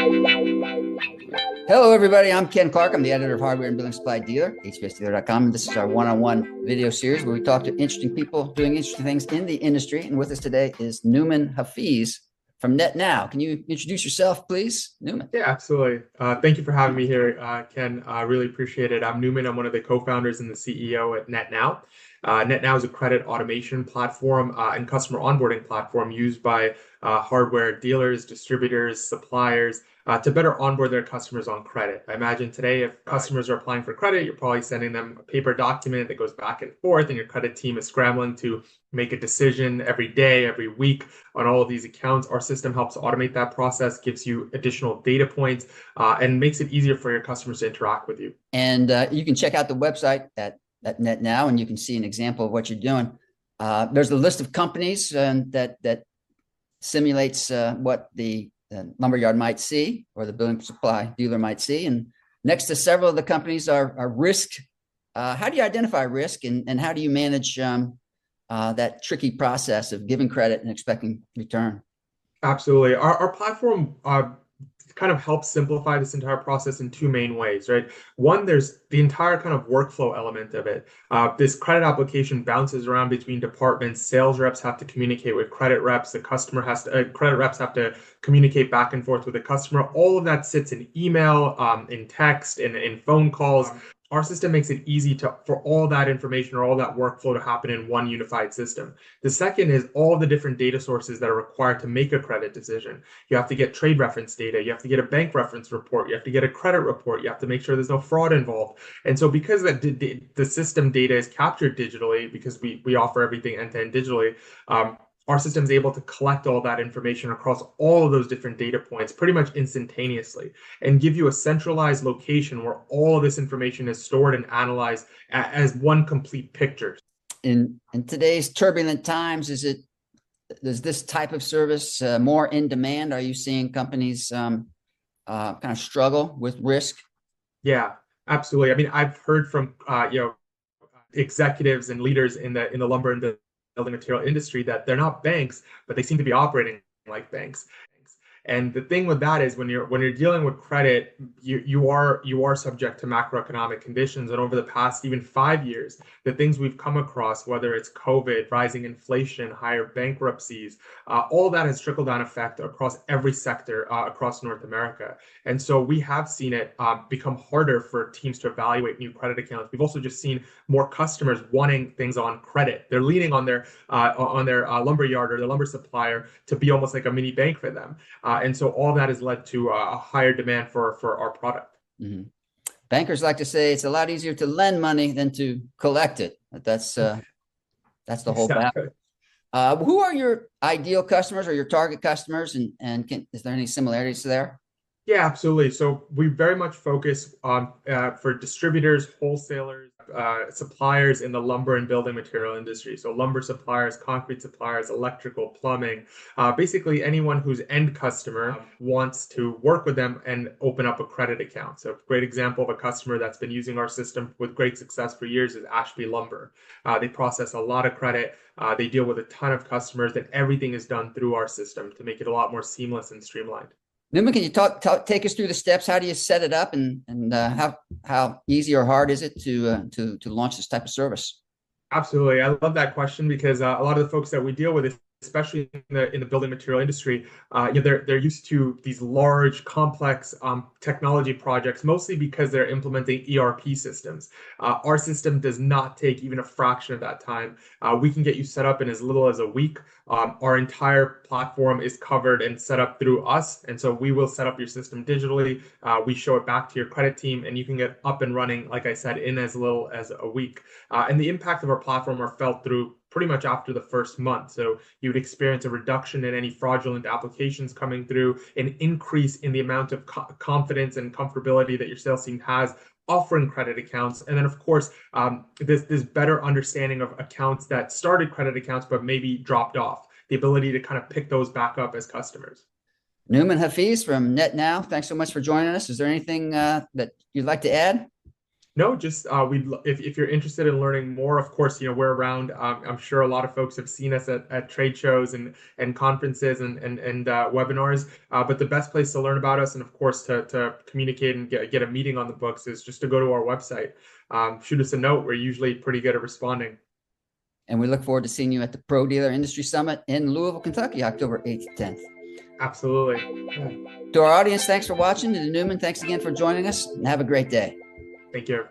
Hello, everybody. I'm Ken Clark. I'm the editor of Hardware and Building Supply Dealer, hbsdealer.com. And this is our one-on-one video series where we talk to interesting people doing interesting things in the industry. And with us today is Nauman Hafeez from NetNow. Can you introduce yourself, please, Nauman? Yeah, absolutely. Thank you for having me here, Ken. I really appreciate it. I'm Nauman. I'm one of the co-founders and the CEO at NetNow. NetNow is a credit automation platform and customer onboarding platform used by hardware dealers, distributors, suppliers to better onboard their customers on credit. I imagine today, if customers are applying for credit, you're probably sending them a paper document that goes back and forth, and your credit team is scrambling to make a decision every day, every week on all of these accounts. Our system helps automate that process, gives you additional data points, and makes it easier for your customers to interact with you. And you can check out the website at NetNow, and you can see an example of what you're doing. There's a list of companies that simulates what the lumberyard might see or the building supply dealer might see. And next to several of the companies are risk. How do you identify risk, and how do you manage that tricky process of giving credit and expecting return? Absolutely. Our platform kind of helps simplify this entire process in two main ways, right? One, there's the entire kind of workflow element of it. This credit application bounces around between departments. Sales reps have to communicate with credit reps. Credit reps have to communicate back and forth with the customer. All of that sits in email, in text, in phone calls. Our system makes it easy for all that information or all that workflow to happen in one unified system. The second is all the different data sources that are required to make a credit decision. You have to get trade reference data. You have to get a bank reference report. You have to get a credit report. You have to make sure there's no fraud involved. And so because the system data is captured digitally, because we offer everything end-to-end digitally, our system is able to collect all that information across all of those different data points pretty much instantaneously and give you a centralized location where all of this information is stored and analyzed as one complete picture. In today's turbulent times, is this type of service more in demand? Are you seeing companies kind of struggle with risk? Yeah, absolutely. I mean, I've heard from executives and leaders in the lumber and building material industry that they're not banks, but they seem to be operating like banks. And the thing with that is when you're dealing with credit, you are subject to macroeconomic conditions. And over the past even 5 years, the things we've come across, whether it's COVID, rising inflation, higher bankruptcies, all that has trickle down effect across every sector across North America. And so we have seen it become harder for teams to evaluate new credit accounts. We've also just seen more customers wanting things on credit. They're leaning on their lumberyard or the lumber supplier to be almost like a mini bank for them. And so all that has led to a higher demand for our product. Mm-hmm. Bankers like to say it's a lot easier to lend money than to collect it. That's the whole battle. Who are your ideal customers or your target customers, and is there any similarities there? Yeah, absolutely. So we very much focus on for distributors, wholesalers, suppliers in the lumber and building material industry. So lumber suppliers, concrete suppliers, electrical, plumbing, basically anyone whose end customer wants to work with them and open up a credit account. So a great example of a customer that's been using our system with great success for years is Ashby Lumber. They process a lot of credit. They deal with a ton of customers, and everything is done through our system to make it a lot more seamless and streamlined. Nauman, can you take us through the steps? How do you set it up, and how easy or hard is it to launch this type of service? Absolutely. I love that question because a lot of the folks that we deal with, especially in the building material industry, they're used to these large, complex technology projects, mostly because they're implementing ERP systems. Our system does not take even a fraction of that time. We can get you set up in as little as a week. Our entire platform is covered and set up through us, and so we will set up your system digitally. We show it back to your credit team, and you can get up and running, like I said, in as little as a week. And the impact of our platform are felt through pretty much after the first month. So you would experience a reduction in any fraudulent applications coming through, an increase in the amount of confidence and comfortability that your sales team has offering credit accounts. And then, of course, this better understanding of accounts that started credit accounts but maybe dropped off, the ability to kind of pick those back up as customers. Nauman Hafeez from NetNow, thanks so much for joining us. Is there anything that you'd like to add? No, just if you're interested in learning more, of course, we're around. I'm sure a lot of folks have seen us at trade shows and conferences and webinars. But the best place to learn about us, and of course to communicate and get a meeting on the books, is just to go to our website. Shoot us a note. We're usually pretty good at responding. And we look forward to seeing you at the Pro Dealer Industry Summit in Louisville, Kentucky, October 8th to 10th. Absolutely. Yeah. To our audience, thanks for watching. To Newman, thanks again for joining us, and have a great day. Thank you.